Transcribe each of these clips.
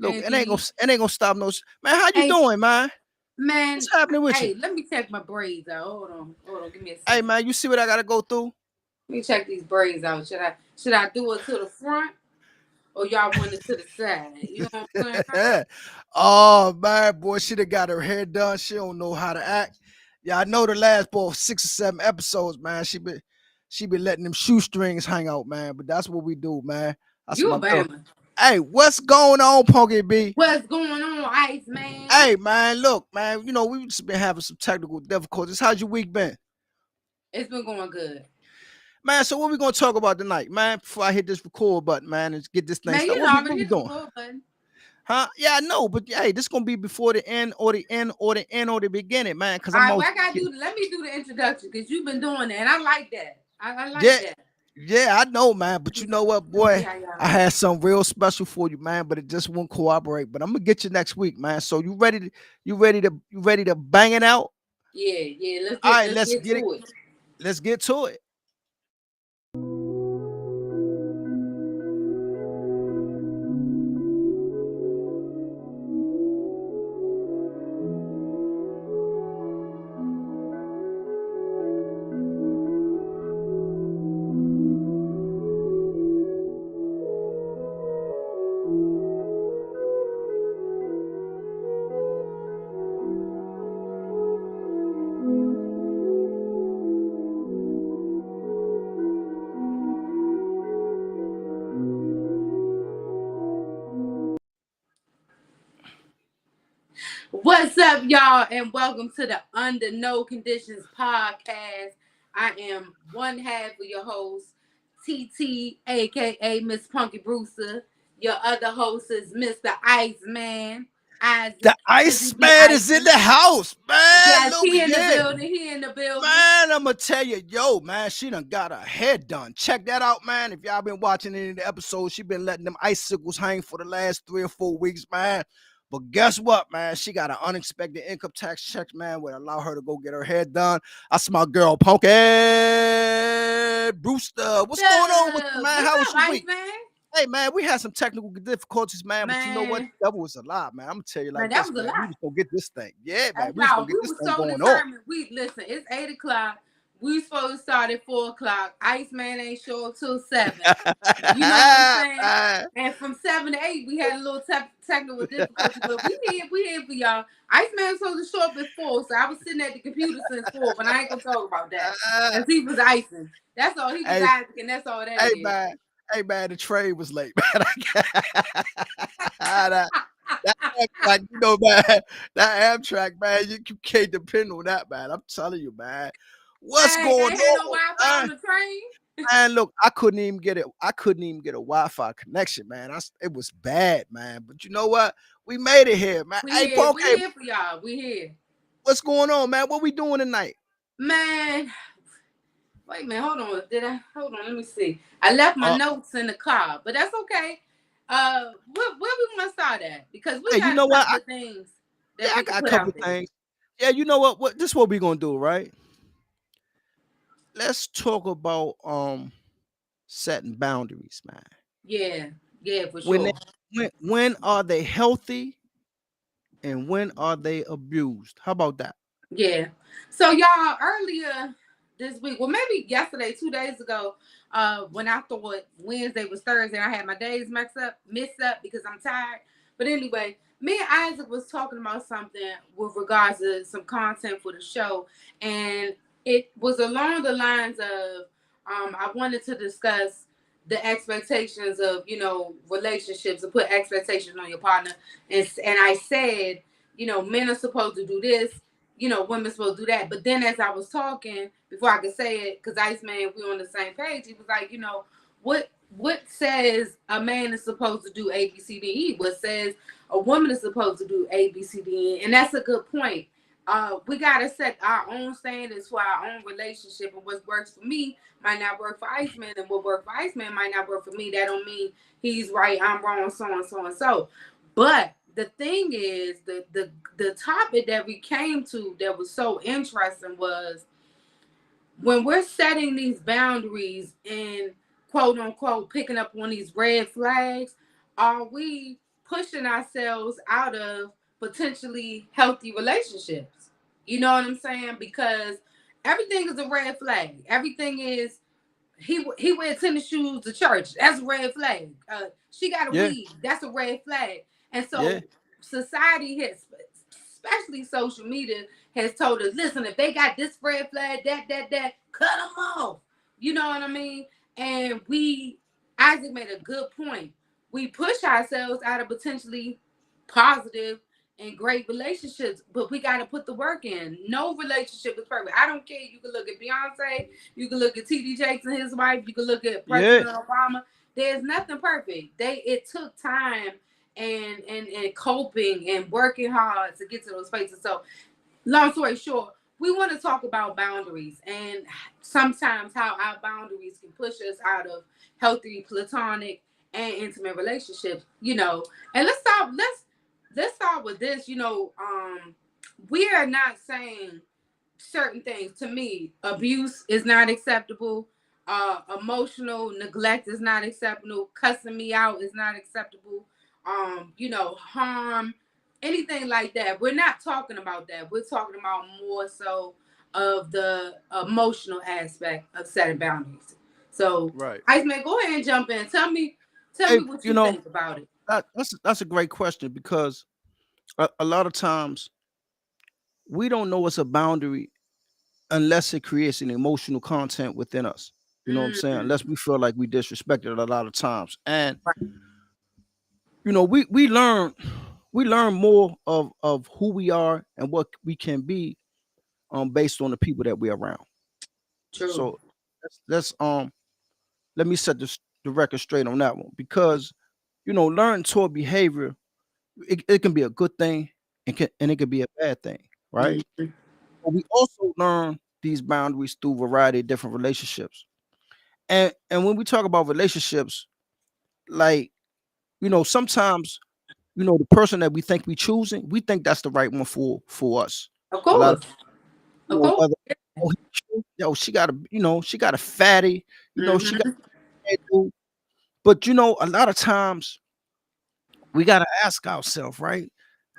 Look, Indeed. it ain't gonna stop no. Man, how you Hey, doing, man? man. What's happening with you? Hey, let me check my braids out. Hold on. Give me a Hey, second. man, you see what I gotta go through? Let me check these braids out. Should I do it to the front or y'all want it to the side? You know what I'm saying? Oh man, boy, she done got her hair done. She don't know how to act. Yeah, I know the last 6 or 7 episodes, man. She been letting them shoestrings hang out, man. But that's what we do, man. That's You a my girl. Bama. Hey, what's going on, Punky B? What's going on, Ice Man? Hey, man, look, man. You know we just been having some technical difficulties. How's your week been, It's been going good. man? So what we gonna talk about tonight, man? Before I hit this record button, man, and get this thing Man, started. you know What already we hit the doing? record button. Huh? Yeah, I know, but hey, this gonna be before the end or the end or the end or the beginning, man. Cause All I'm right, well, most I gotta do. Let me do the introduction because you've been doing that, and I like that. I like yeah, that. yeah, I know, man. But you know what, Let me see boy? how y'all. I had something real special for you, man, but it just won't cooperate. But I'm gonna get you next week, man. So you ready to bang it out? Yeah. Let's All get right, let's let's get get it. to it. Let's get to it. What's up, y'all, and welcome to the Under No Conditions podcast. I am one half of your host, TT, aka Miss Punky Brewster. Your other host is Mr. Iceman, The Isaac, because he be Iceman is in icing. the house, man. Yes, Look he in the here. building. He in the building. Man, I'm gonna tell you, yo, man, she done got her hair done. Check that out, man. If y'all been watching any of the episodes, she been letting them icicles hang for the last 3 or 4 weeks, man. But guess what, man? She got an unexpected income tax check, man, would allow her to go get her hair done. That's my girl, Punky Brewster. What's going on with you, man? What's How was up, your week? Iceman? Hey, man, we had some technical difficulties, man, but you know what? Man, The devil was a lie, man. I'm gonna tell you man, like that this, was a man. We lot. was gonna get this thing. Yeah, man. Hey, We was gonna y'all, get we this were thing so going on. determined. We listen. It's 8 o'clock. We supposed to start at 4 o'clock. Iceman ain't show up till 7. You know what I'm saying? Man. And from 7 to 8, we had a little technical difficulty, but we here for y'all. Iceman was supposed to show up at 4, so I was sitting at the computer since 4, but I ain't gonna talk about that. Cause he was icing. That's all. He was Hey, icing, and that's all that hey, is. man. Hey, man, the train was late, man. That Amtrak, you know, man. That Amtrak, man, you can't depend on that, man. I'm telling you, man. What's Dang, going ain't had no on, Wi-Fi on man? the train. Man, look, I couldn't even get it. I couldn't even get a Wi-Fi connection, man. It was bad, man. But you know what? We made it here, man. We Hey, here. We okay, here for y'all. We here, what's going on, man? What we doing tonight? man. Wait a minute, hold on. Did I hold on? Let me see. I left my Uh, notes in the car, but that's okay. Where we want to start at? Because we hey, you got a know what? couple of things Yeah, that I we can got a put couple out there. things. Yeah, you know what? This is what we gonna do, right? Let's talk about setting boundaries, man. Yeah, yeah, for When they, sure. when are they healthy and when are they abused? How about that? Yeah. So y'all earlier this week, well maybe yesterday, 2 days ago, when I thought Wednesday was Thursday, I had my days mixed up because I'm tired. But anyway, me and Isaac was talking about something with regards to some content for the show, and it was along the lines of I wanted to discuss the expectations of relationships and put expectations on your partner, and I said men are supposed to do this, women supposed to do that. But then as I was talking, before I could say it, because Iceman, we on the same page, he was like, what says a man is supposed to do A, B, C, D, E? What says a woman is supposed to do A, B, C, D, E? And that's a good point. We gotta set our own standards for our own relationship, and what works for me might not work for Iceman, and what works for Iceman might not work for me. That don't mean he's right, I'm wrong, so and so and so. But the thing is, the topic that we came to that was so interesting was when we're setting these boundaries and quote unquote picking up on these red flags, are we pushing ourselves out of potentially healthy relationships. You know what I'm saying? Because everything is a red flag. Everything is he wears tennis shoes to church. That's a red flag. She got a Yeah, weed. That's a red flag. And yeah, so society has, especially social media, has told us, listen, if they got this red flag, that, cut them off. You know what I mean? And Isaac made a good point. We push ourselves out of potentially positive and great relationships, but we got to put the work in. No relationship is perfect. I don't care. You can look at Beyonce, you can look at T.D. Jakes and his wife, you can look at yeah. President Obama. There's nothing perfect. It took time and coping and working hard to get to those places. So, long story short, we want to talk about boundaries and sometimes how our boundaries can push us out of healthy platonic and intimate relationships. And let's start with this. We are not saying certain things. To me, abuse is not acceptable. Emotional neglect is not acceptable. Cussing me out is not acceptable. Harm, anything like that. We're not talking about that. We're talking about more so of the emotional aspect of setting boundaries. So, Right. Iceman, go ahead and jump in. Tell Hey, me what you think about it. that's a great question because a lot of times we don't know it's a boundary unless it creates an emotional content within us. You know what I'm saying? Mm, Unless we feel like we disrespected a lot of times. And right. we learn more of who we are and what we can be based on the people that we're around. True. So let's let me set the record straight on that one because learning toward behavior, it can be a good thing and it can be a bad thing, right? Mhm. But we also learn these boundaries through a variety of different relationships. And when we talk about relationships, like, sometimes, the person that we think we choosing, we think that's the right one for us. Of A lot of course. Of course. whether, oh, he cute, she got a fatty, she got Hmm. a dude. But a lot of times we gotta ask ourselves, right?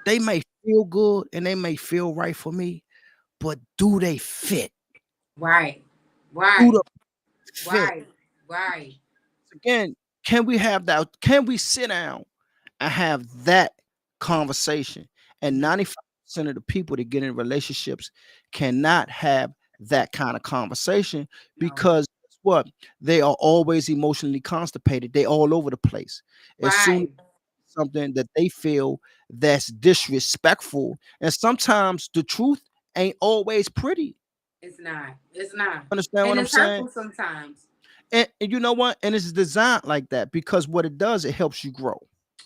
They may feel good and they may feel right for me, but do they fit? Right. Do Right. the fit? Right. Right. Again, can we have that? Can we sit down and have that conversation? And Mhm. 95% of the people that get in relationships cannot have that kind of conversation No. because guess what? They are always emotionally constipated. They all over the place. As soon as Right. something that they feel that's disrespectful, and sometimes the truth ain't always pretty. It's not. It's not. Understand what And I'm it's saying? hurtful sometimes. And you know what? And it's designed like that because what it does, it helps you grow.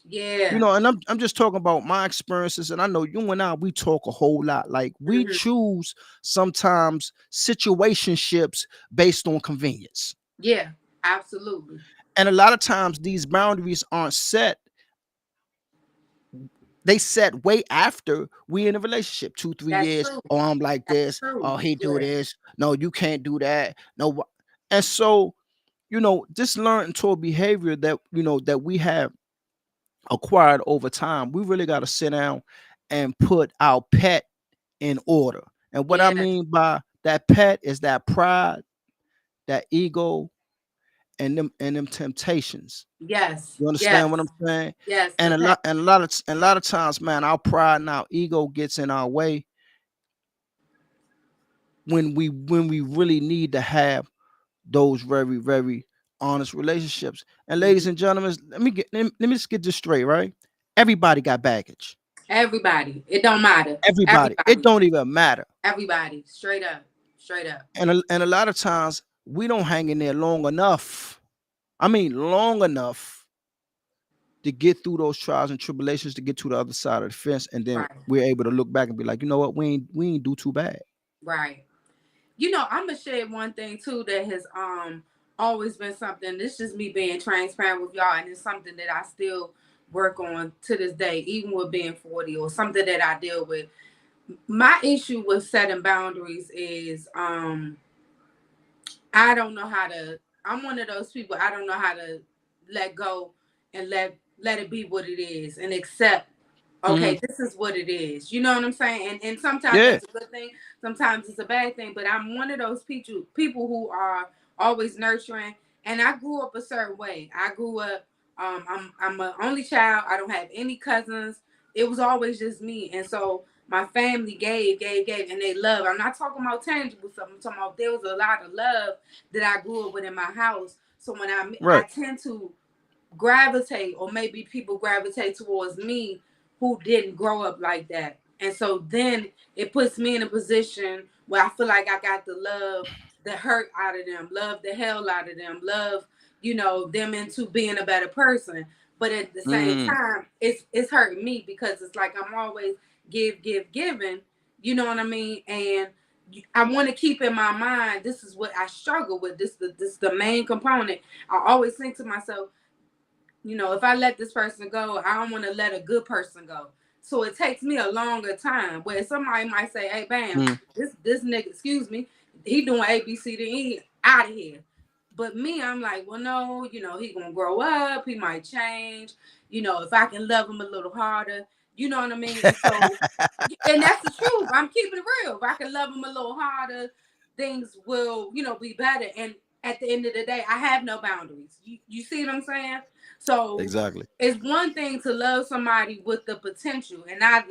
Yeah. And I'm just talking about my experiences, and I know you and I we talk a whole lot. Like we Hmm. choose sometimes situationships based on convenience, Yeah. Absolutely. and a lot of times these boundaries aren't set. They set way after we in a relationship, 2 3 That's years. true. Oh, I'm like That's this. true. Oh, he do Yeah. this. No, you can't do that. No, and so just learn toward behavior that we have acquired over time. We really got to sit down and put our pet in order. And what I Yeah. mean by that pet is that pride, that ego, and them temptations. Yes. You understand Yes. what I'm saying? Yes. And The a pet. lot and a lot of and a lot of times, man, our pride and our ego gets in our way when we really need to have those very, very honest relationships. And ladies Mhm. and gentlemen, let me just get this straight, right? Everybody got baggage. Everybody. It don't matter. Everybody. It Everybody. don't even matter. Everybody. Straight up. Straight up. And a lot of times we don't hang in there long enough. I mean, long enough to get through those trials and tribulations to get to the other side of the fence, and then Right. we're able to look back and be like, you know what, we ain't do too bad. Right. I'm gonna share one thing too that has always been something. This is just me being transparent with y'all, and it's something that I still work on to this day, even with being 40, or something that I deal with. My issue with setting boundaries is I don't know how to. I'm one of those people. I don't know how to let go and let let it be what it is and accept, Hmm. okay, this is what it is. You know what I'm saying? And sometimes Yeah. that's a good thing, sometimes it's a bad thing. But I'm one of those people who are always nurturing. And I grew up a certain way. I grew up, I'm an only child. I don't have any cousins. It was always just me. And so my family gave, and they love. I'm not talking about tangible stuff. I'm talking about there was a lot of love that I grew up with in my house. So when I Right. tend to gravitate, or maybe people gravitate towards me who didn't grow up like that. And so then it puts me in a position where I feel like I got to love the hurt out of them, love the hell out of them, love, them into being a better person. But at the same Mm. time, it's hurting me because it's like I'm always giving, you know what I mean? And I want to keep in my mind, this is what I struggle with. This is the main component. I always think to myself, if I let this person go, I don't want to let a good person go. So it takes me a longer time where somebody might say, "Hey, bam, Mm. this nigga, excuse me, he doing A, B, C, D, E, out of here." But me, I'm like, well, no, he gonna grow up, he might change. If I can love him a little harder, you know what I mean? And so, and that's the truth. I'm keeping it real. If I can love him a little harder, things will, be better. And at the end of the day, I have no boundaries. You see what I'm saying? So Exactly. it's one thing to love somebody with the potential, and I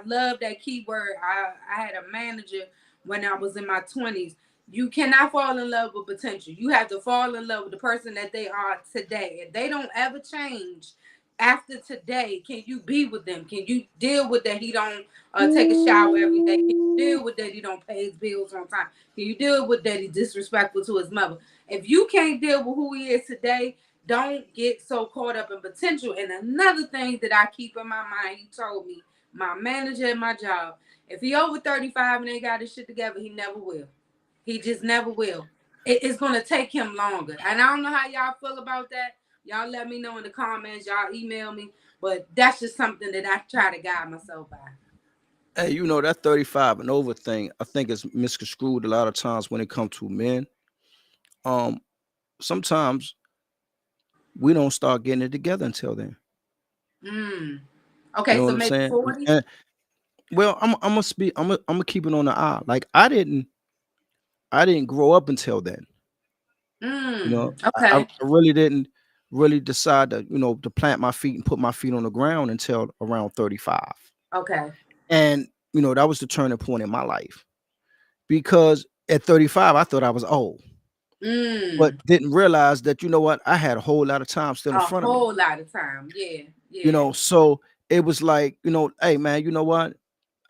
love that key word. I had a manager when I was in my 20s. You cannot fall in love with potential. You have to fall in love with the person that they are today. If they don't ever change after today, can you be with them? Can you deal with that he don't take a shower every day? Can you deal with that he don't pay his bills on time? Can you deal with that he's disrespectful to his mother? If you can't deal with who he is today, don't get so caught up in potential. And another thing that I keep in my mind, he told me, my manager at my job, if he over 35 and ain't got his shit together, he never will. He just never will. It's gonna take him longer. And I don't know how y'all feel about that. Y'all let me know in the comments. Y'all email me. But that's just something that I try to guide myself by. Hey, that 35 and over thing, I think is misconstrued a lot of times when it comes to men. Um, Sometimes we don't start getting it together until then. Mm. You Okay, know so what I'm maybe saying? 40. And well, I'm gonna speak. I'm gonna keep it on the eye. Like I didn't grow up until then. I Okay. really didn't really decide to to plant my feet and put my feet on the ground until around 35. Okay. And that was the turning point in my life because at 35 I thought I was old, but Mm. didn't realize that what I had a whole lot of time still in A front of me. whole lot of time. Yeah. Yeah. So it was like, hey man, you know what?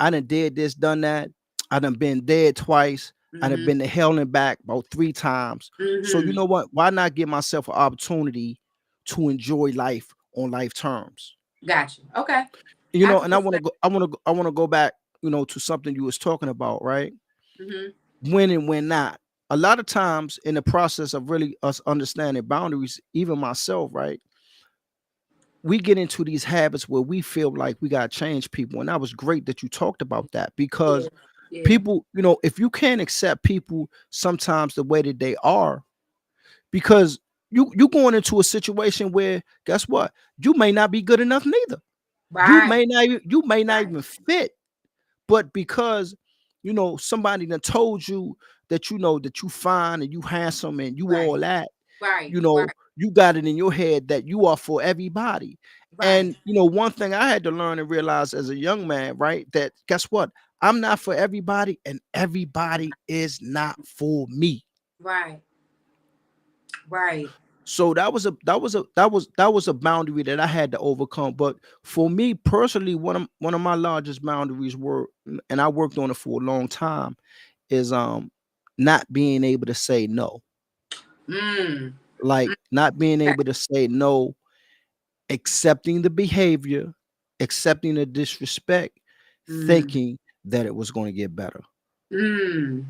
I done did this, done that. I done been dead twice. I done Mm-hmm. been to hell and back about 3 times. So you Mm-hmm. know what? Why not give myself an opportunity to enjoy life on life terms? Gotcha. Okay. I can And I want to respect. go. I want to go back. To something you was talking about, right? Mm-hmm. When and when not. A lot of times in the process of really us understanding boundaries, even myself, right? We get into these habits where we feel like we got to change people. And that was great that you talked about that Yeah. because Yeah. people, if you can't accept people sometimes the way that they are, because you going into a situation where guess what? You may not be good enough neither. Right. You may not Right. even fit, but because somebody that told you that that you fine and you handsome and you Right. all that, Right. Right. you got it in your head that you are for everybody. Right. And one thing I had to learn and realize as a young man, right, that guess what? I'm not for everybody and everybody is not for me. Right. Right. So that was a boundary that I had to overcome. But for me personally, one of my largest boundaries were, and I worked on it for a long time, is not being able to say no. Mm. Like not being Okay. able to say no, accepting the behavior, accepting the disrespect, Mm. thinking that it was going to get better. Mm.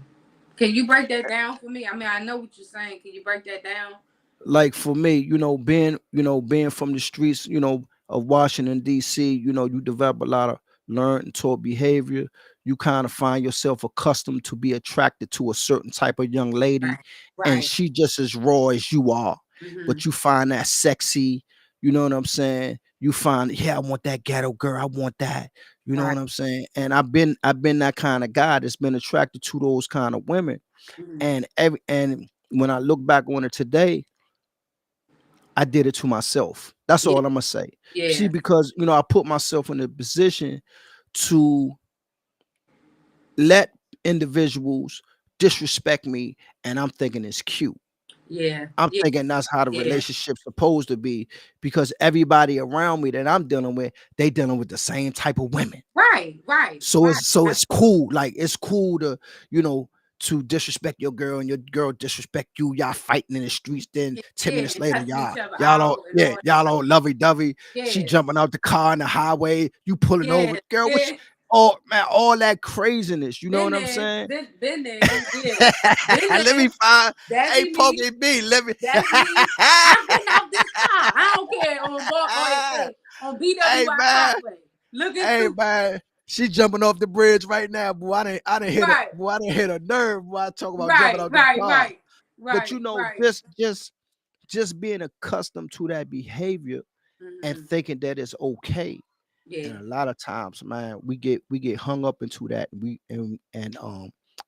Can you break that down for me? I mean, I know what you're saying. Can you break that down? Like for me, being from the streets, of Washington D.C., you develop a lot of learned and taught behavior. You kind of find yourself accustomed to be attracted to a certain type of young lady, Right. and Right. she just as raw as you are, Mm-hmm. but you find that sexy. You know what I'm saying? you find, yeah, I want that ghetto girl, I want that. You know Right. what I'm saying? And I've been that kind of guy that's been attracted to those kind of women. Mhm. And when I look back on it today, I did it to myself. That's Yeah. all I'm gonna say. See, Yeah. because I put myself in a position to let individuals disrespect me, and I'm thinking it's cute. Yeah. I'm Yeah. thinking that's how the Yeah. relationship's supposed to be, because everybody around me that I'm dealing with, they dealing with the same type of women. Right. Right. So Right. it's cool. Like, it's cool to, you know, to disrespect your girl and your girl disrespect you. Y'all fighting in the streets. Then Yeah. 10 Yeah. minutes And later, cussing y'all each other y'all all out and yeah, all that y'all stuff. all lovey dovey. She Yeah. jumping out the car on the highway. You pulling Yeah. over, girl. Yeah. Oh man, all that craziness. You know Been what I'm there. saying? Been there. Yeah. Been Let me there. find. That Hey, be me. Pokey B. Let me. That's me. I'm getting out this car. I don't care on Hey BWI man. Parkway. Looking Hey stupid. man, she jumping off the bridge right now, boy. I didn't hit a Right. boy. I didn't hit a nerve. Boy, I talk about jumping Right. out the Right. car. Right. But Right. Right. just being accustomed to that behavior and Hmm. thinking that it's okay. Yeah. And a lot of times, man, we get hung up into that.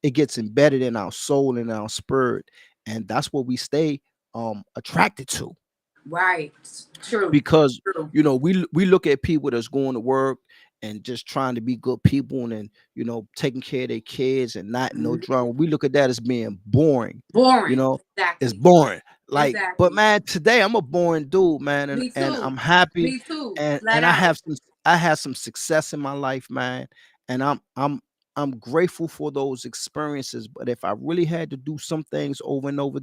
It gets embedded in our soul and our spirit, and that's what we stay attracted to. Right. True. Because True. we look at people that's going to work and just trying to be good people, and taking care of their kids and not no Mhm. drama. We look at that as being boring. you Boring. know it's Exactly. boring. Like, but Exactly. man, today I'm a boring dude, man, and Me and too. I'm happy, Me too. and Flat and I out. have some success in my life, man, and I'm grateful for those experiences. But if I really had to do some things over and over,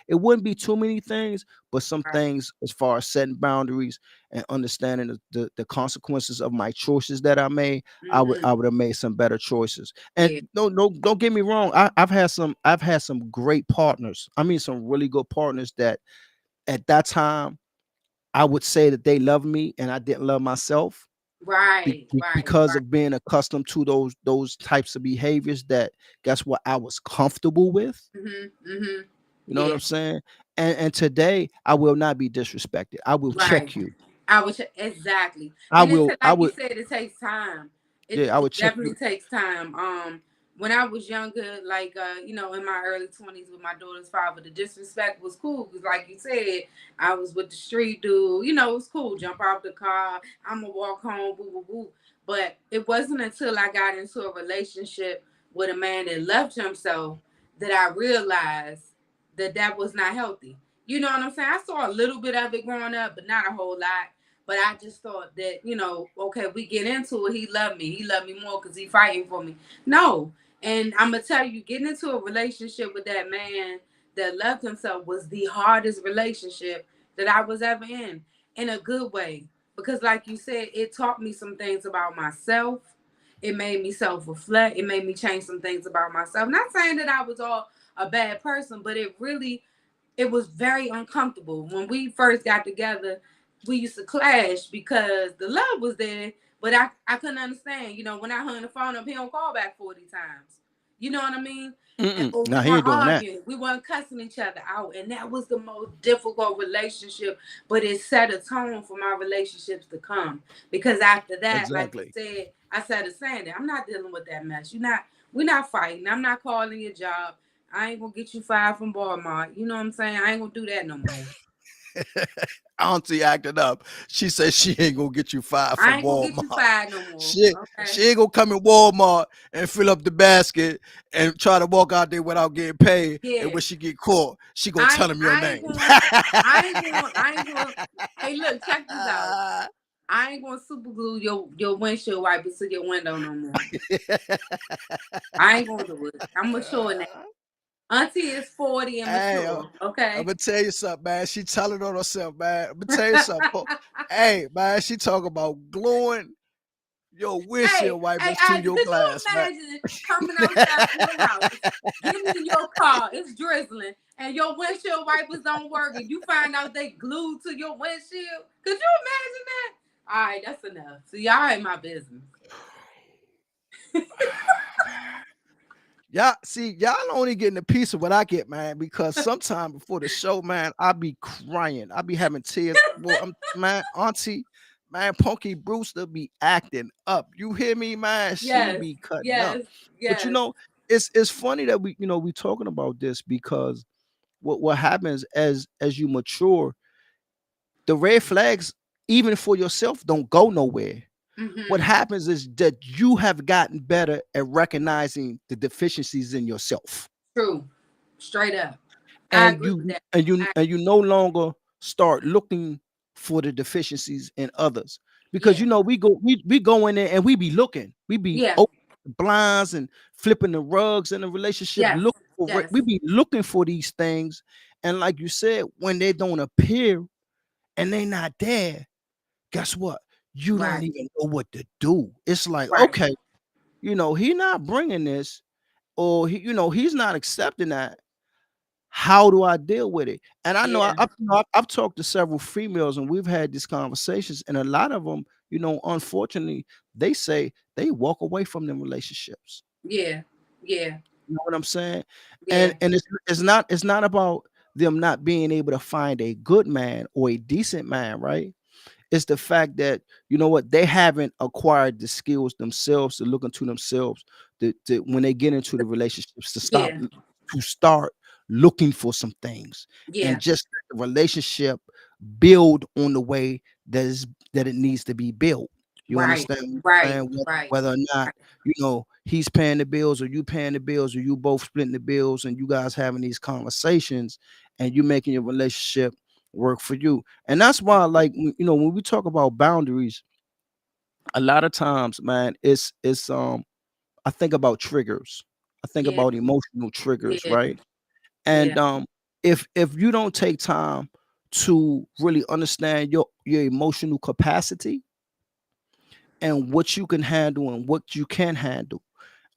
it wouldn't be too many things, but some Right. things as far as setting boundaries and understanding the consequences of my choices that I made, I would Hmm. I would have made some better choices. And Yeah. no, no, don't get me wrong. I've had some great partners. I mean, some really good partners that at that time I would say that they loved me and I didn't love myself, Right. Right. because Right. of being accustomed to those types of behaviors, that guess what, I was comfortable with. Hmm. Hmm. You know what Yeah. I'm saying? And today I will not be disrespected. I will Right. check you. I would exactly, I and it's will I like you would said, it takes time. Yeah, I It would check definitely you. takes time. When I was younger, like in my early 20s with my daughter's father, the disrespect was cool because, like you said, I was with the street dude. It was cool. Jump out the car. I'm gonna walk home. Boo boo boo. But it wasn't until I got into a relationship with a man that loved himself that I realized that was not healthy. You know what I'm saying? I saw a little bit of it growing up, but not a whole lot. But I just thought that, okay, we get into it. He loved me. He loved me more because he fighting for me. No. And I'm going to tell you, getting into a relationship with that man that loved himself was the hardest relationship that I was ever in a good way. Because, like you said, it taught me some things about myself. It made me self reflect. It made me change some things about myself. Not saying that I was all a bad person, but it was very uncomfortable. When we first got together, we used to clash because the love was there, but I couldn't understand. When I hung the phone up, he don't call back 40 times. You know what I mean? Or we Now he weren't ain't doing that. arguing. We weren't cussing each other out. And that was the most difficult relationship. But it set a tone for my relationships to come. Because after that, like you Exactly. said, I said the same thing. I'm not dealing with that mess. We're not fighting. I'm not calling your job. I ain't gonna get you fired from Walmart. You know what I'm saying? I ain't gonna do that no more. Auntie acting up. She said she ain't gonna get you fired I from ain't gonna get you Walmart. fired no more. She Okay. she ain't gonna come in Walmart and fill up the basket and try to walk out there without getting paid. And Yeah. when she get caught, she gonna tell him your I ain't name. going I ain't going hey look, check this out. I ain't gonna super glue your windshield wipers to your window no more. I ain't gonna do it. I'm mature now. Auntie is 40 and Hey, mature. I'm Okay. gonna tell you something, man. She telling on herself, man. I'm gonna tell you something. Hey, man, she talking about gluing your windshield Hey, wipers to I your could you glass, man. imagine coming outside your house, getting in your car, it's drizzling, and your windshield wipers don't work, and you find out they glued to your windshield? Could you imagine that? All right, that's enough. So y'all ain't my business. Y'all only getting a piece of what I get, man, because sometime before the show, man, I be crying. I be having tears. Well, man, auntie, man, Punky Brewster be acting up. You hear me, man? She Yes, be cutting up. yes, But you yes. know, it's funny that we talking about this because what happens as you mature, the red flags, even for yourself, don't go nowhere. What Mm-hmm. happens is that you have gotten better at recognizing the deficiencies in yourself, True. Straight up. I and agree with you that. and you I, and you no longer start looking for the deficiencies in others, because yeah. we go in there and we be looking, we be Yeah. opening the blinds and flipping the rugs in a relationship, Yes. looking for Yes. we be looking for these things, and like you said, when they don't appear and they not there, guess what? You don't Right. even know what to do. It's like, Right. okay, he not bringing this, or he's not accepting that. How do I deal with it? And I know Yeah. I've talked to several females and we've had these conversations, and a lot of them, unfortunately, they say they walk away from them relationships. Yeah. Yeah. You know what I'm saying? And Yeah. and it's not about them not being able to find a good man or a decent man, right? It's the fact that they haven't acquired the skills themselves to look into themselves, to when they get into the relationships, Yeah. to start looking for some things, and Yeah. just let the relationship build on the way that it needs to be built. You Right. understand what I'm Right. saying? Right. Whether or not Right. he's paying the bills or you paying the bills, or you both splitting the bills, and you guys having these conversations, and you making your relationship work for you. And that's why, like, when we talk about boundaries, a lot of times, man, it's I think about triggers. I think Yeah. about emotional triggers, Yeah. right? Yeah. And if you don't take time to really understand your emotional capacity and what you can handle and what you can handle,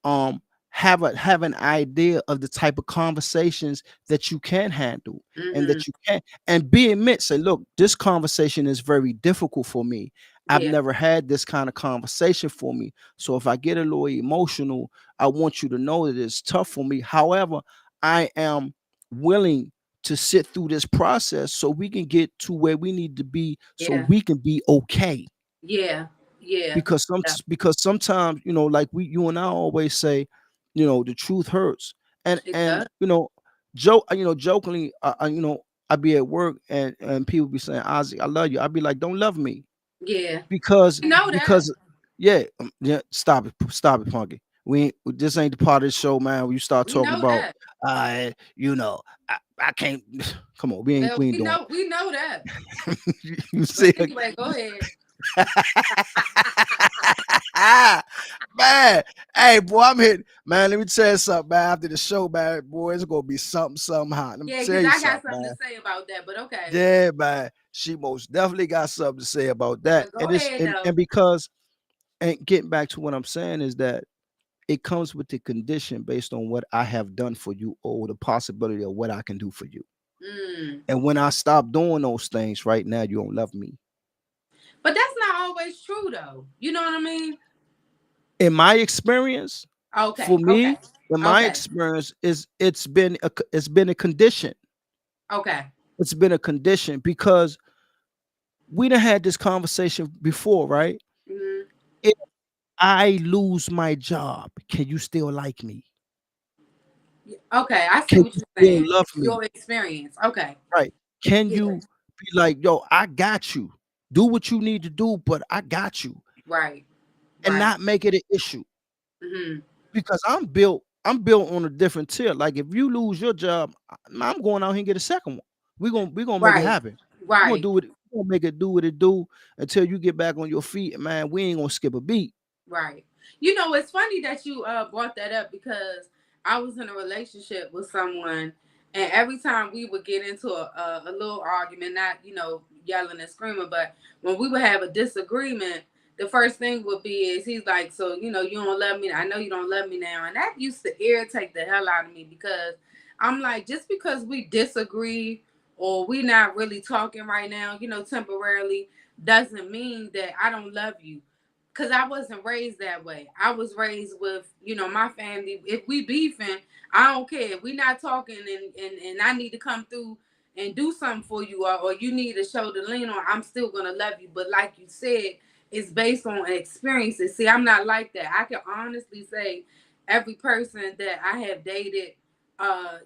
um have an idea of the type of conversations that you can handle and Mm-hmm. that you can, and be admit, say, look, this conversation is very difficult for me. I've Yeah. never had this kind of conversation for me, so if I get a little emotional, I want you to know that it's tough for me. However, I am willing to sit through this process so we can get to where we need to be, so Yeah. we can be okay. Yeah. Yeah. Yeah. Because sometimes, like you and I always say, the truth hurts. and It and does. you know jokingly, I be at work, and people be saying, Ozzy, I love you. I'd be like, don't love me, Yeah. because You know that. yeah, stop it, Punky. We ain't, this ain't the part of the show, man, where you start We talking know about, that. I can't. Come on, we ain't We doing know. We know that. it. You But see. anyway, go ahead. Man, hey, boy, I'm hitting. Man, let me tell you something, man. After the show, man, boy, it's gonna be something, somehow. Let me Yeah, tell because you I got something, something to man. say about that. But okay. Yeah, man. She most definitely got something to say about that. But go And it's ahead and, though. and because and getting back to what I'm saying is that it comes with the condition based on what I have done for you, or the possibility of what I can do for you. Mm. And when I stop doing those things right now, you don't love me. But that's not always true though. You know what I mean? In my experience, for Okay. Okay. me, in my Okay. experience, it's been a condition. Okay. It's been a condition because we done had this conversation before, right? Hmm. If I lose my job, can you still like me? Okay. I see Can what you you're still saying. love me? Your experience. Okay. Right? Can Yeah. you be like, yo, I got you. Do what you need to do, but I got you, Right. and Right. not make it an issue. Hmm. Because I'm built on a different tier. Like, if you lose your job, I'm going out here and get a second one. We gonna make it Right. happen. We're gonna Right. do it. We're gonna make it do what it do until you get back on your feet. And man, we ain't gonna skip a beat. Right. You know, it's funny that you brought that up because I was in a relationship with someone, and every time we would get into a little argument, not yelling and screaming, but when we would have a disagreement, the first thing would be is he's like, so you don't love me. I know you don't love me now, and that used to irritate the hell out of me because I'm like, just because we disagree or we not really talking right now, temporarily, doesn't mean that I don't love you, because I wasn't raised that way. I was raised with, my family. If we beefing, I don't care. If we not talking and I need to come through and do something for you, or you need a shoulder to lean on, I'm still gonna love you. But like you said, it's based on experiences. See, I'm not like that. I can honestly say every person that I have dated,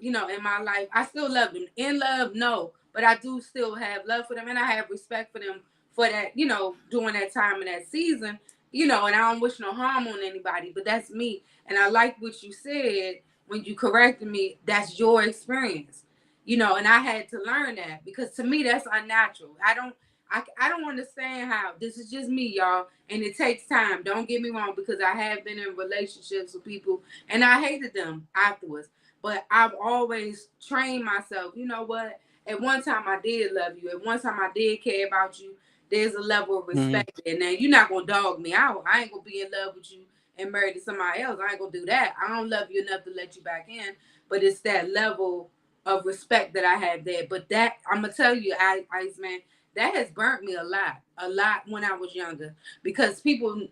in my life, I still love them. In love, no, but I do still have love for them, and I have respect for them for that, during that time and that season, and I don't wish no harm on anybody, but that's me. And I like what you said when you corrected me. That's your experience, and I had to learn that, because to me that's unnatural. I don't understand how. This is just me, y'all, and it takes time. Don't get me wrong, because I have been in relationships with people and I hated them afterwards. But I've always trained myself. You know what? At one time I did love you. At one time I did care about you. There's a level of Mhm. respect, and then you're not gonna dog me out. I ain't gonna be in love with you and married to somebody else. I ain't gonna do that. I don't love you enough to let you back in. But it's that level of respect that I have there. But that, I'm gonna tell you, Iceman, that has burnt me a lot when I was younger, because people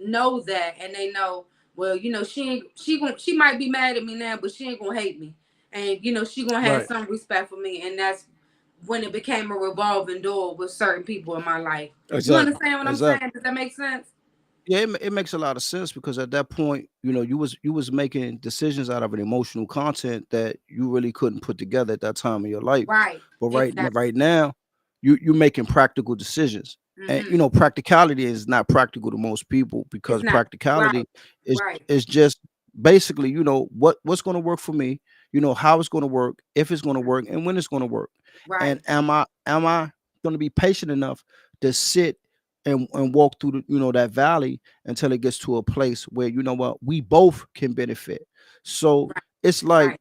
know that, and they know, well, she might be mad at me now, but she ain't gonna hate me, and she gonna have Right. some respect for me, and that's when it became a revolving door with certain people in my life. You Exactly. understand what I'm Exactly. saying? Does that make sense? Yeah, it makes a lot of sense because at that point, you was making decisions out of an emotional content that you really couldn't put together at that time in your life. Right. But Exactly. right now, you're making practical decisions. And Mm-hmm. practicality is not practical to most people It's because not. Right. practicality is Right. is just basically, what's going to work for me, how it's going to work, if it's going to work, and when it's going to work. And Right. am I going to be patient enough to sit and walk through that valley until it gets to a place where what we both can benefit. So Right. it's like Right.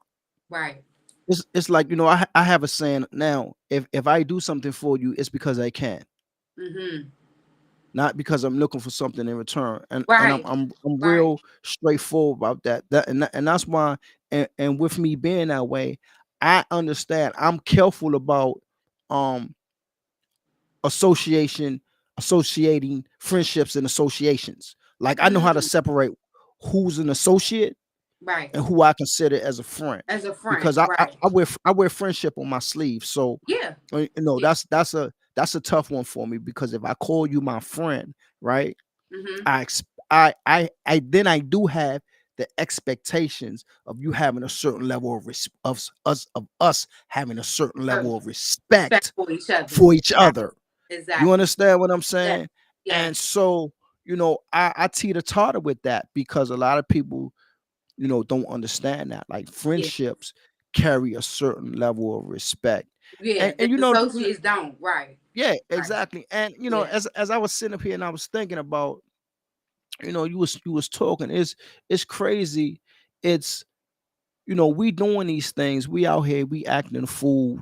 Right. it's like I have a saying now, if I do something for you, it's because I can, Mm-hmm. not because I'm looking for something in return. And I'm Right. I'm, I'm Right. real straightforward about and that's why, and with me being that way, I understand. I'm careful about um association associating friendships and associations. Like I know how to Mm. separate who's an associate Right. and who I consider as a friend, As a friend. because Right. I wear friendship on my sleeve. So Yeah. Yeah. that's a tough one for me, because if I call you my friend, right? Mm-hmm. I then I do have the expectations of you having a certain level of us having a certain level of Respect respect for each other. for each Exactly. other. You Exactly. understand what I'm Yes. saying? And Yes. so, I teeter totter with that because a lot of people, don't understand that. Like Yeah. friendships carry a certain level of respect. Yeah. And The we, associates don't. Right. yeah, Right. exactly. And Yeah. as I was sitting up here and I was thinking about, you was talking, it's crazy. It's we doing these things. We out here, we acting a fool,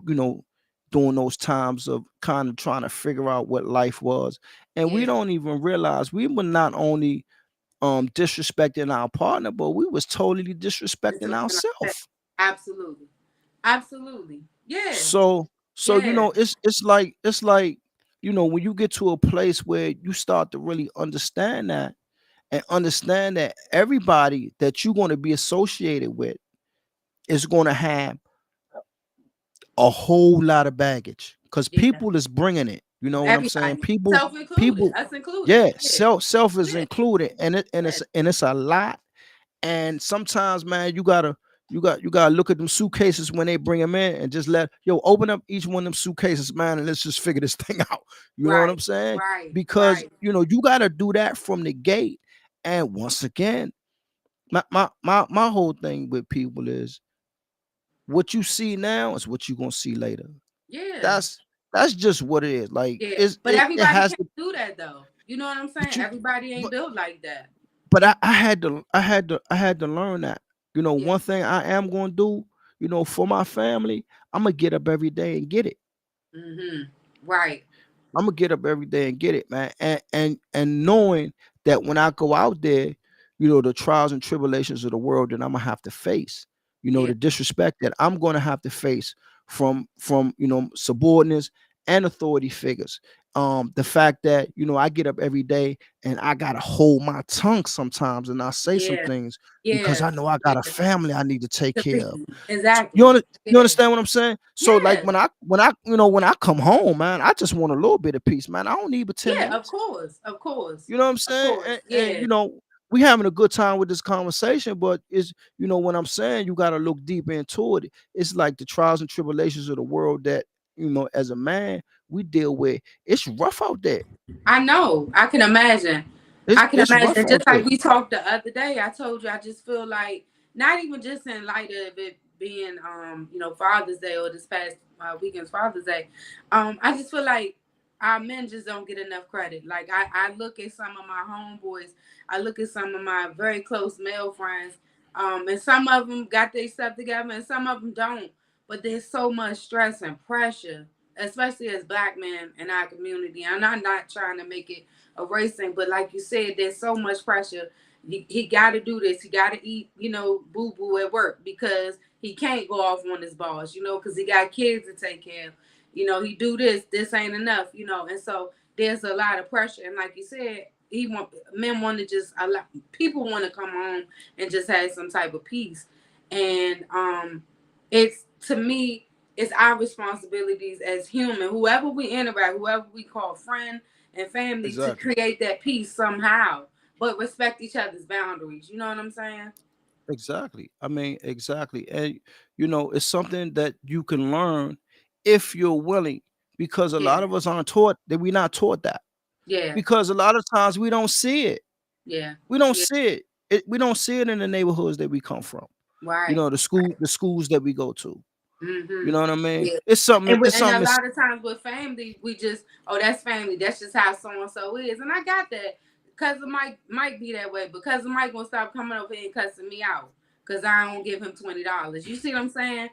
during those times of kind of trying to figure out what life was. And we Yeah. don't even realize we were not only disrespecting our partner, but we was totally It's disrespecting something like that. ourselves. Absolutely. Absolutely. Yeah. So Yeah. it's like when you get to a place where you start to really understand that, and understand that everybody that you're going to be associated with is going to have a whole lot of baggage, because Yeah. people is bringing it. You know what I'm saying? Everybody, People, self included, people, us included. yeah, Yeah. self is Yeah. included, Yeah. and it's a lot. And sometimes, man, you gotta look at them suitcases when they bring them in, and just open up each one of them suitcases, man, and let's just figure this thing out. You know what I'm Right. saying? Right. Because Right. you gotta do that from the gate. And once again, my whole thing with people is, what you see now is what you're gonna see later. Yeah. That's just what it is. Like Yeah. it's But it everybody has can't to. do that though. You know what I'm saying? But you Everybody ain't but built like that. but I had to learn that. Yeah. One thing I am gonna do, for my family, I'm gonna get up every day and get it. Mm-hmm. Right. I'm gonna get up every day and get it, man. And knowing that when I go out there, the trials and tribulations of the world that I'm gonna have to face, Yeah. the disrespect that I'm gonna have to face from subordinates and authority figures. the fact that I get up every day and I gotta hold my tongue sometimes and not say some Yeah. things because Yeah. I know I got a Yeah. family I need to take To care of. be. You Exactly. under, you Yeah. understand what I'm saying? So like Yes. when I come home, man, I just want a little bit of peace, man. I don't need but 10 Yeah, of minutes. course. Of course. You know what I'm Of saying? course. And Yeah. we having a good time with this conversation, but it's when I'm saying you got to look deep into it. It's like the trials and tribulations of the world that as a man we deal with. It's rough out there. I know. I can imagine. It's I can it's imagine. rough Just out like there. we talked the other day, I told you I just feel like not even just in light of it being Father's Day or this past weekend's Father's Day. I just feel like our men just don't get enough credit. Like I look at some of my homeboys, I look at some of my very close male friends, and some of them got their stuff together and some of them don't. But there's so much stress and pressure, especially as black men in our community. And I'm not trying to make it a racing, but like you said, there's so much pressure. He got to do this. He got to eat, boo boo at work because he can't go off on his boss, because he got kids to take care of. He do this. This ain't enough, and so there's a lot of pressure. And like you said, men want to just allow people want to come home and just have some type of peace. And it's to me it's our responsibilities as human, whoever we interact, whoever we call friend and family, to Exactly. create that peace somehow, but respect each other's boundaries. You know what I'm saying? Exactly. I mean, exactly. And it's something that you can learn if you're willing, because a Yeah, lot of us aren't taught that. We're not taught that. yeah, Because a lot of times we don't see it. yeah, We don't yeah. see it. We don't see it in the neighborhoods that we come from. Right, right. The schools that we go to. You Mm-hmm. know what I mean? Yeah. It's something. It's And a something. lot of times with family, we just, oh, that's family. That's just how so and so is. And I got that. Cousin Mike might be that way, but Cousin Mike gonna stop coming over here and cussing me out because I don't give him $20. You see what I'm saying?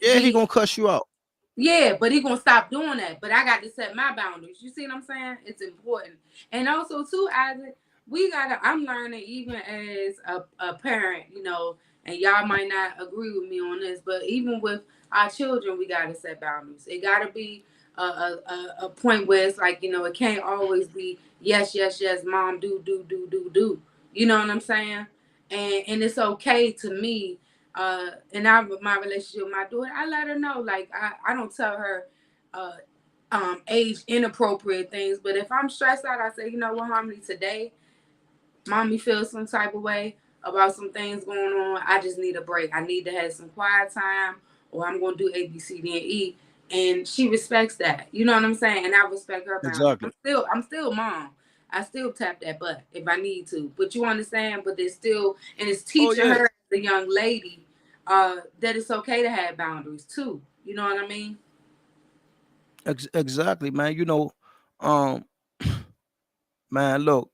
Yeah, he He gonna cuss you out. Yeah, but he gonna stop doing that. But I got to set my boundaries. You see what I'm saying? It's important. And also too, Isaac, I'm learning even as a parent, and y'all might not agree with me on this, but even with our children, we gotta set boundaries. It gotta be a point where it's like, it can't always be yes, yes, yes, mom, do. You know what I'm saying? And it's okay to me and my relationship with my daughter, I let her know, like I don't tell her uh age inappropriate things, but if I'm stressed out, I say, you know what, Harmony, today mommy feels some type of way about some things going on. I just need a break. I need to have some quiet time, or I'm gonna do A, B, C, D, and E. And she respects that. You know what I'm saying? And I respect her boundaries. Exactly. I'm still mom. I still tap that butt if I need to. But you understand? But there's still, and it's Oh teaching yeah. her, the young lady, that it's okay to have boundaries too. You know what I mean? Exactly, man. Um, man, look,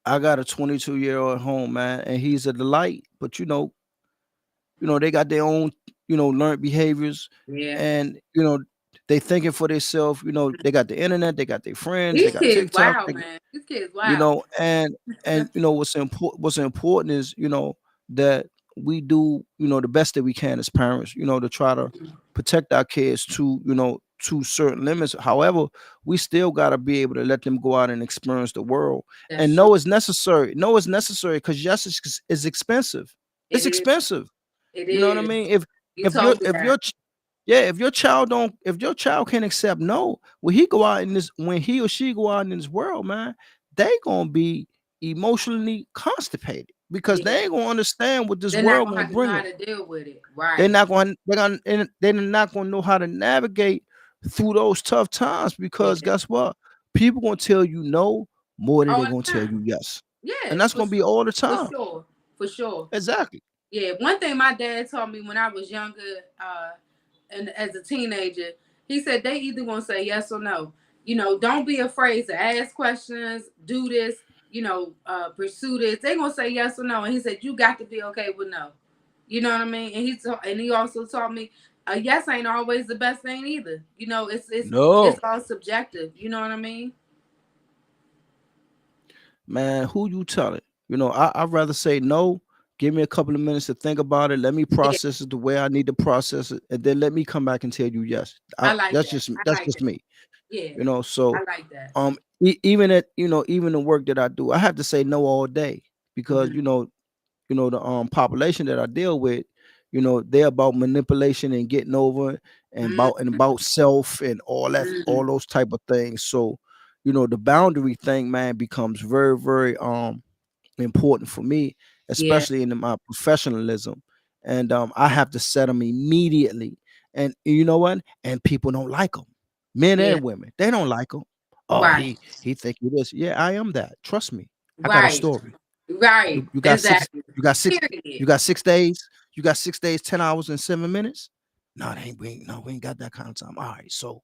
I got a 22-year-old at home, man, and he's a delight. But they got their own, learned behaviors, Yeah. and they thinking for themselves. They got the internet, they got their friends, they These got kids, TikTok, wow, man. These kids, wow. and what's important is that we do the best that we can as parents, to try to protect our kids to certain limits. However, we still got to be able to let them go out and experience the world, That's and true. know it's necessary, because yes, it's expensive. It It's is. expensive. It You know what I is. mean? if You if you're told me if that. you're yeah, if your child can't accept no, when he or she go out in this world, man, they gonna be emotionally constipated, because Yeah. they ain't gonna understand what this They're not world gonna gonna have to know bring how them. to deal with it. They're Right. not going they're not gonna know how to navigate through those tough times, because Yeah. guess what? People gonna tell you no more than All they're the gonna tell time. you yes. And Yeah, that's for gonna be sure. all the For time. sure. For sure. Exactly. Yeah. One thing my dad taught me when I was younger, and as a teenager, he said they either gonna say yes or no. Don't be afraid to ask questions, do this, pursue this. They gonna say yes or no. And he said you got to be okay with no. You know what I mean? And he also taught me a yes ain't always the best thing either. It's No. all subjective. You know what I mean? Man, who you telling? I'd rather say no. Give me a couple of minutes to think about it. Let me Yeah, process it the way I need to process it, and then let me come back and tell you yes. I like That's that. just I that's like just that. me. Yeah, you know. I So like that. even at, even the work that I do, I have to say no all day, because Hmm. the population that I deal with, they're about manipulation and getting over, and about self and all Hmm. those type of things. So, the boundary thing, man, becomes very, very important for me, Yeah, especially in my professionalism. And I have to set them immediately. And you know what? And people don't like them, men yeah, and women. They don't like them. Oh, right, he think he this. Yeah, I am that. Trust me. I got a right, story. right, You got six. exactly. You got six. Period. You got 6 days. You got 6 days, 10 hours, and 7 minutes. No, they ain't. We ain't got that kind of time. All right, so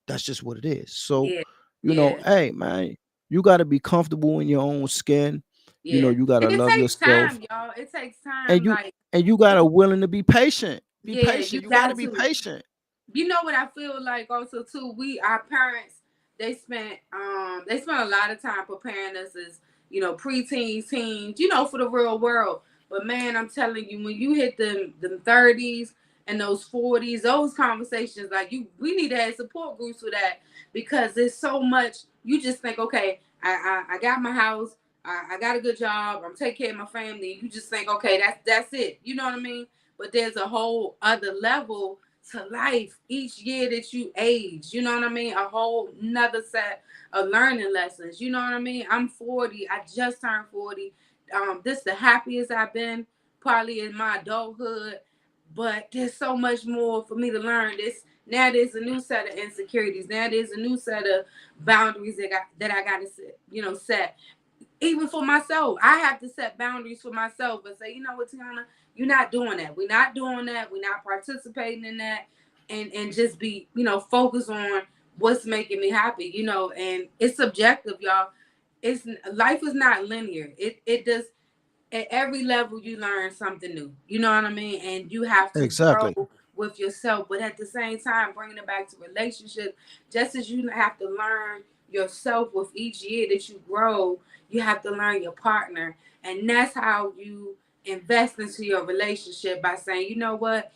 that's just what it is. So, Yeah, yeah, hey, man, you got to be comfortable in your own skin. yeah. You got And to it love takes yourself, time, y'all. It takes and time. you Like, and you got to willing to be patient. Be yeah, you patient. You got to got be to. patient. You know what I feel like also too, our parents, they spent a lot of time preparing us as, preteens, teens, for the real world. But man, I'm telling you, when you hit them 30s and those 40s, those conversations, like, we need to have support groups for that, because there's so much. You just think, okay, I got my house, I got a good job, I'm taking care of my family. You just think, okay, that's it. You know what I mean? But there's a whole other level to life each year that you age. You know what I mean? A whole another set of learning lessons. You know what I mean? I'm 40. I just turned 40. This is the happiest I've been probably in my adulthood. But there's so much more for me to learn. Now there's a new set of insecurities. Now there's a new set of boundaries that I got to set, even for myself. I have to set boundaries for myself and say, you know what, Tiana, you're not doing that. We're not doing that. We're not participating in that. And just be, focused on what's making me happy, and it's subjective, y'all. It's Life is not linear. It does. At every level you learn something new. You know what I mean? And you have to Exactly. grow with yourself, but at the same time bringing it back to relationships, just as you have to learn yourself with each year that you grow, you have to learn your partner. And that's how you invest into your relationship, by saying, you know what,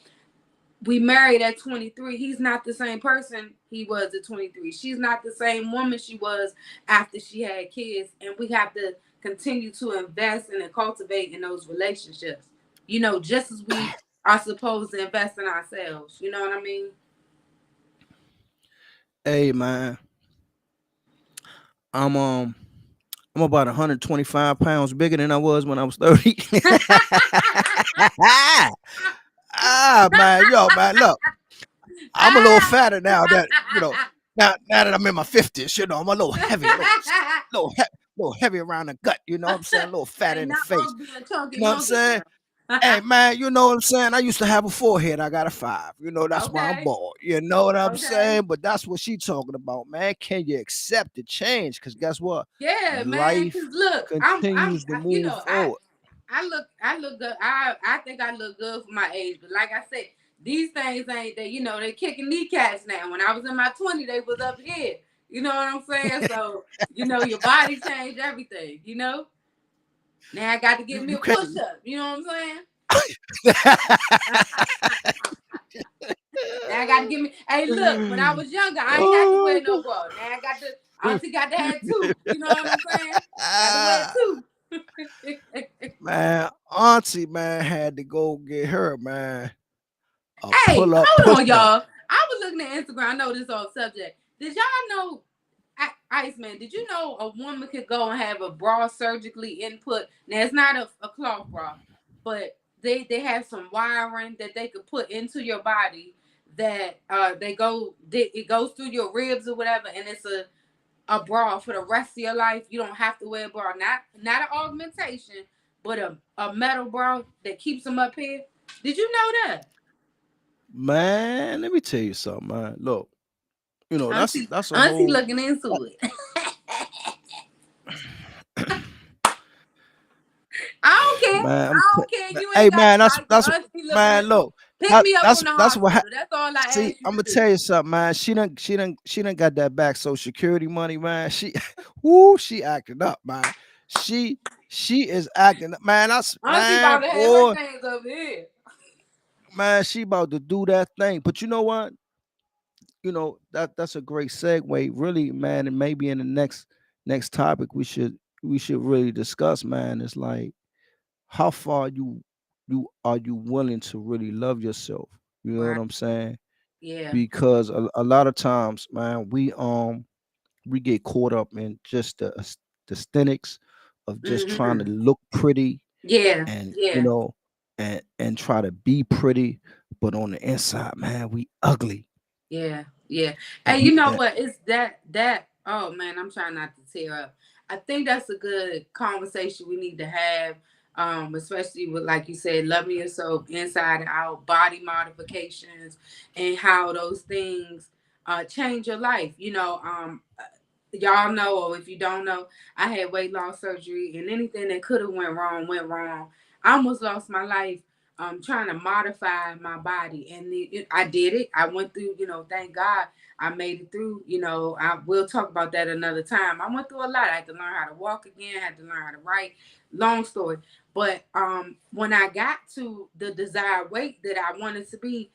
we married at 23. He's not the same person he was at 23. She's not the same woman she was after she had kids. And we have to continue to invest and cultivate in those relationships, just as we are supposed to invest in ourselves. You know what I mean? Hey, man, I'm I'm about 125 pounds bigger than I was when I was 30. Man, man, look, I'm a little fatter now that, now that I'm in my 50s, I'm a little heavy, little heavy around the gut, you know what I'm saying? A little fat And in the not face. all being You chunky know what I'm monkey saying? now. Hey, man, you know what I'm saying? I used to have a forehead. I got a 5. That's why I'm Okay. bald. You know what I'm Okay. saying? But that's what she talking about, man. Can you accept the change? Because guess what? Yeah, man. Life Cause look, continues to move forward. I look good. I think I look good for my age. But like I said, these things ain't that, they kicking kneecaps now. When I was in my 20s, they was up here. You know what I'm saying? So, your body changed everything. Now I got to give me You a can't. push up. You know what I'm saying? Now I got to give me. Hey, look, when I was younger, I ain't had to wear Oh no bra. Now I got to. Auntie got to have two. You know what I'm saying? Got to wear God. two. Man, Auntie, man, had to go get her, man, a Hey, pull up hold push on, up. y'all. I was looking at Instagram. I know this off subject. Did y'all know, Iceman? Did you know a woman could go and have a bra surgically input? Now it's not a cloth bra, but they have some wiring that they could put into your body that it goes through your ribs or whatever, and it's a bra for the rest of your life. You don't have to wear a bra. Not an augmentation, but a metal bra that keeps them up here. Did you know that? Man, let me tell you something, man. Look, Auntie, that's a Auntie whole looking into it. I don't care. man. I don't care. You Hey, ain't got man, to like that's Auntie looking man. into it. Look, Pick me up from the that's what. hospital. That's all I See, ask you I'm to gonna do. tell you something, man. She done got that back social security money, man. She, woo, she acting up, man. She, she is acting up, man. Auntie about Man, to have her boy, things over here. man. She about to do that thing, but you know what? that's a great segue, really, man. And maybe in the next topic we should really discuss, man. Is like how far you willing to really love yourself. You know what Right. I'm saying? Yeah. Because a lot of times, man, we get caught up in just the aesthetics of just trying to Hmm. look pretty Yeah. and Yeah. and try to be pretty, but on the inside, man, we ugly. Yeah. Yeah. And Hey, you we know what? It's that. Oh man, I'm trying not to tear up. I think that's a good conversation we need to have. Especially with, like you said, loving yourself inside and out, body modifications, and how those things change your life. Y'all know, or if you don't know, I had weight loss surgery, and anything that could have went wrong. I almost lost my life trying to modify my body, and I did it. I went through, thank God I made it through. I will talk about that another time. I went through a lot. I had to learn how to walk again, had to learn how to write. Long story. But when I got to the desired weight that I wanted to be,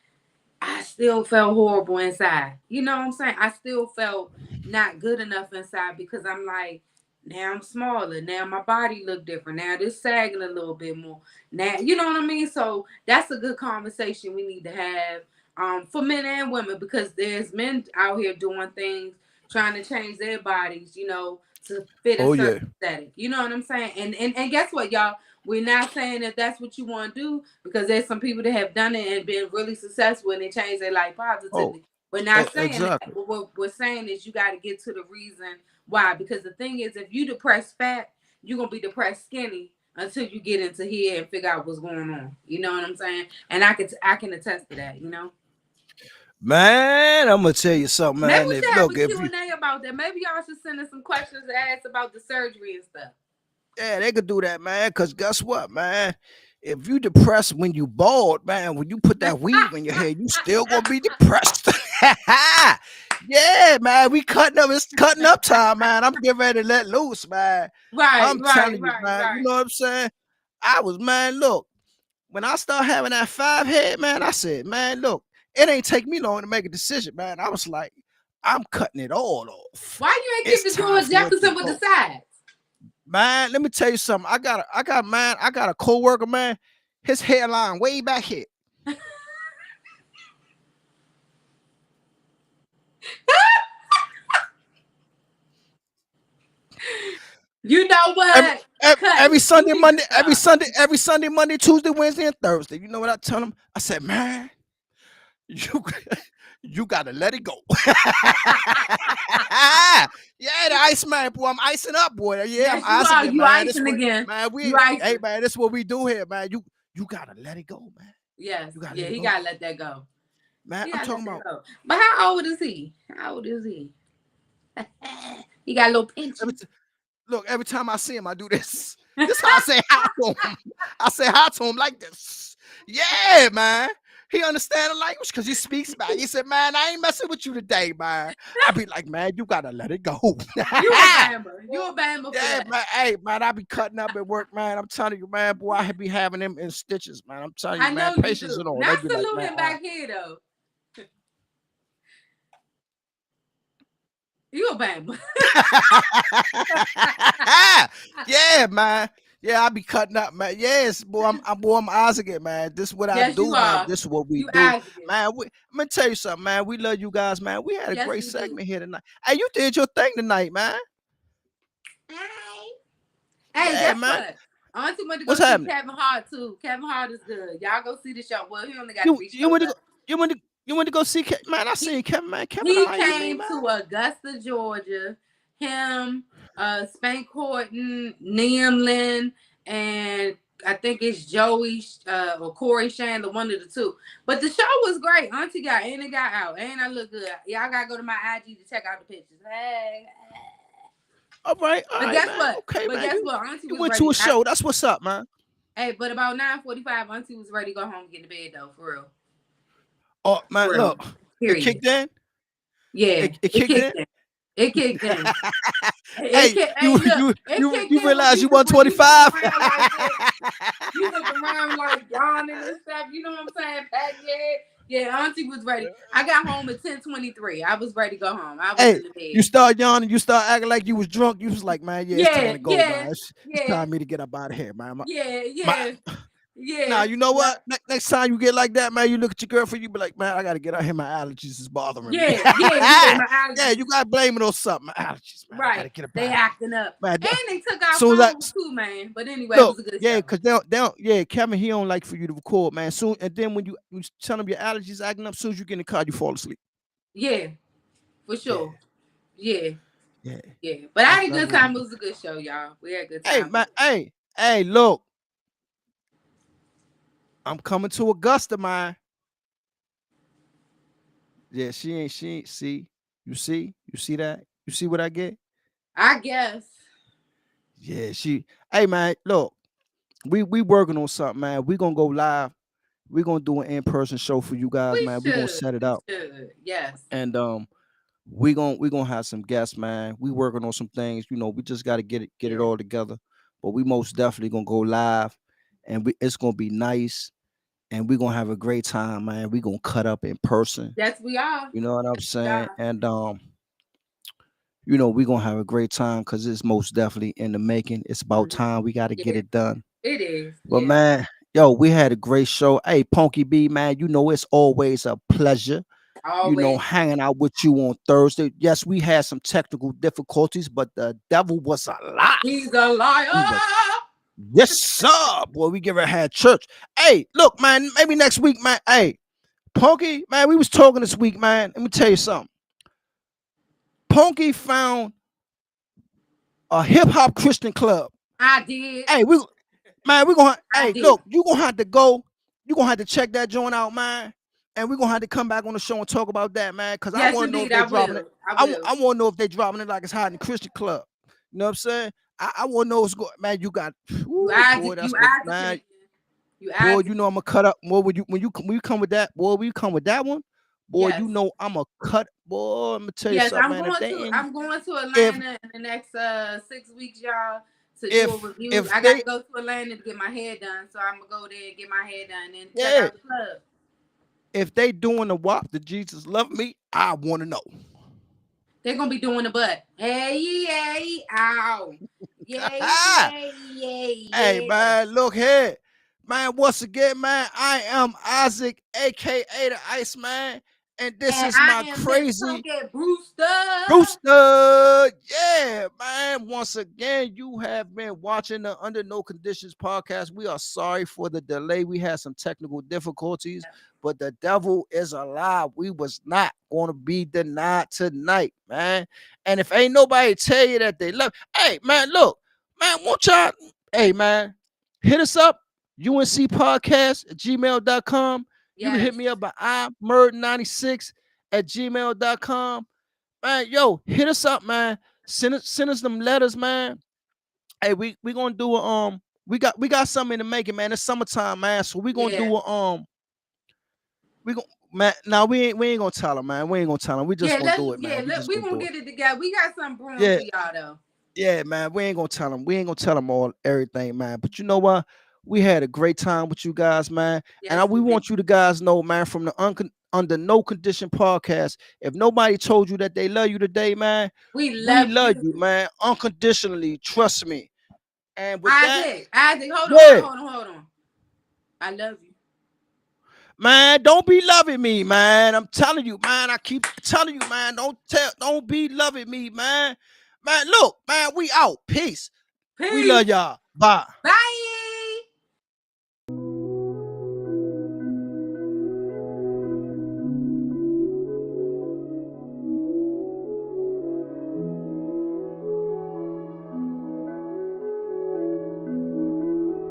I still felt horrible inside. You know what I'm saying? I still felt not good enough inside, because I'm like, now I'm smaller. Now my body look different. Now this sagging a little bit more. Now, you know what I mean? So that's a good conversation we need to have for men and women, because there's men out here doing things, trying to change their bodies, to fit a Oh yeah. certain aesthetic. You know what I'm saying? And guess what, y'all? We're not saying that that's what you want to do, because there's some people that have done it and been really successful and they changed their life Oh, positively. We're not saying that. exactly. What we're saying is you got to get to the reason why. Because the thing is, if you depressed fat, you're going to be depressed skinny until you get into here and figure out what's going on. You know what I'm saying? And I can attest to that. Man, I'm gonna tell you something, Maybe man. we If should have a look, if you Q&A about that. Maybe y'all should send us some questions to ask about the surgery and stuff. yeah, they could do that, man. Cause guess what, man? If you depressed when you bald, man, when you put that weave in your head, you still gonna be depressed. Yeah, man. We cutting up. It's cutting up time, man. I'm getting ready to let loose, man. Right, I'm right, telling you, right, man. You right. know what I'm saying? I was, man. Look, when I start having that 5 head, man, I said, man, look, it ain't take me long to make a decision, man. I was like, I'm cutting it all off. Why you ain't It's keep the time George for it to Jefferson with the go. sides? Man, let me tell you something. I got a co-worker, man. His hairline way back here. You know Every, what? Cut every it. You Sunday, need to Monday, stop. every Sunday, Monday, Tuesday, Wednesday, and Thursday. You know what I tell him? I said, man, you you gotta let it go. Yeah, the ice man, boy. I'm icing up, boy. Yeah, I'm Yes, you icing are. it, You man. This icing what again. man, You hey icing. man, this what we do here, man. You gotta let it go, man. Yes. You gotta Yeah, let it he go. gotta let that go. Man, He I'm gotta let talking that about go. But how old is he? How old is he? He got a little every pension. t- look, every time I see him, I do this. This how I say hi to him. I say hi to him like this. Yeah, man. He understand the language because he speaks back. He said, man, I ain't messing with you today, man. I be like, man, you gotta let it go. You a bammer. You a bammer for Yeah, that. man. Hey, man, I be cutting up at work, man. I'm telling you, man, boy, I be having them in stitches, man. I'm telling you, I man, know you patience do. and all. They Not be like, salute man, him back here though. You a bammer. yeah, man. Yeah, I be cutting up, man. Yes, boy, I'm Isaac, man. This is what I Yes, you do, man. are. This is what we You do, Isaac. man. I'm gonna tell you something, man. We love you guys, man. We had a Yes, great we do. segment here tonight. Hey, you did your thing tonight, man. Hey, Yeah, guess man. what? Auntie went to What's go see happening? Kevin Hart too. Kevin Hart is good. Y'all go see the show. Well, he only got You 3 you shows went to go, up. see man. I He seen Kevin, man. Kevin, he all right with me, came man. to Augusta, Georgia. Him, Spank Horton, Neemlin, and I think it's Joey or Corey Chandler, one of the two. But the show was great. Auntie got in and got out. And I look good. Y'all gotta go to my IG to check out the pictures. Hey. All But right, guess man. what? Okay, But man. guess what? Auntie You was went to ready. a show. That's what's up, man. Hey, but about 9:45, Auntie was ready to go home and get in bed though, for real. Oh man, For real. look, it Period. kicked in. Yeah, It it kicked in. kicked in. It kicked in. Hey, Hey, look, it kicked you in when realize you you was 125? around like this. You look around like yawning and stuff. You know what I'm saying? Pat your head. Yeah, Auntie was ready. I got home at 10:23. I was ready to go home. I was in the bed. You start yawning, you start acting like you was drunk. You was like, man, it's time to go, man. It's time for me to get up out of here, man. Now, you know what? Next time you get like that, man, you look at your girlfriend, you be like, man, I got to get out here. My allergies is bothering me. My allergies. Yeah, you got to blame it on something. My allergies, man. Right. I gotta get up they out acting up. Man, and they took out so phones too, man. But anyway, it was a good show. Because they don't, Kevin, he don't like for you to record, man. Soon, and then when you tell him your allergies acting up, as soon as you get in the car, you fall asleep. Yeah, for sure. Yeah. But I had a good time. It was a good show, y'all. We had a good time. Hey, man. Hey, look. I'm coming to Augusta, man. Yeah, she ain't see. You see that? You see what I get? I guess. Yeah, hey man, look, we working on something, man. We gonna go live. We gonna do an in-person show for you guys, man. We gonna set it up. Yes. And we gonna have some guests, man. We working on some things, you know, we just gotta get it all together. But we most definitely gonna go live, and it's gonna be nice. And we're gonna have a great time, man. We're gonna cut up in person. Yes, we are. You know what I'm saying? And you know, we're gonna have a great time because it's most definitely in the making. It's about time we gotta get it done. It is. But man, yo, we had a great show. Hey, Punky B, man, you know it's always a pleasure. Always. You know, hanging out with you on Thursday. Yes, we had some technical difficulties, but the devil was a lie. He's a liar. Yes, sir. Boy, we give her had church. Hey, look, man, maybe next week, man. Hey, Punky, man, we was talking this week, man. Let me tell you something. Punky found a hip-hop Christian club. I did. Hey, we're gonna look, you're gonna have to go. You're gonna have to check that joint out, man. And we're gonna have to come back on the show and talk about that, man. Because I want to know if they're dropping it. I want to know if they're dropping it like it's hot in the Christian club. You know what I'm saying? I want to know what's going. Man, you got. Boy, you know I'm gonna cut up. Boy, when you come with that, boy, when you come with that one, boy, you know I'm gonna cut. Boy, I'm gonna tell you something, man. I'm going to Atlanta in the next 6 weeks, y'all, to do a review. I gotta go to Atlanta to get my hair done, so I'm gonna go there and get my hair done and check out the club. If they doing the WAP, the Jesus Love Me, I want to know. They're gonna be doing the butt. Hey, ow. Hey, man, look here. Man, once again, man, I am Isaac, aka the Iceman, and this is my crazy Brewster. Yeah, man. Once again, you have been watching the Under No Conditions podcast. We are sorry for the delay. We had some technical difficulties, but the devil is alive. We was not going to be denied tonight, man. And if ain't nobody tell you that they love, hey, man, look, man, hey, man, hit us up, uncpodcast@gmail.com. You can hit me up by imurd96@gmail.com. Man, yo, hit us up, man. Send us them letters, man. Hey, we gonna do a we got something in the making, man. It's summertime, man. So we gonna do a we gonna man. Now we ain't gonna tell them, man. We ain't gonna tell them. We just gonna do it, man. We gonna get it together. We got something brewing for y'all though. Yeah, man. We ain't gonna tell them. We ain't gonna tell them all everything, man. But you know what? We had a great time with you guys, man. And we want you to guys know, man, from the Under No Condition podcast. If nobody told you that they love you today, man, we love you, man, unconditionally. Trust me. And with Isaac, hold on. I love you. Man, don't be loving me, man. I'm telling you, man. I keep telling you, man. Don't be loving me, man. Man, look, man, we out. Peace. We love y'all. Bye. Bye.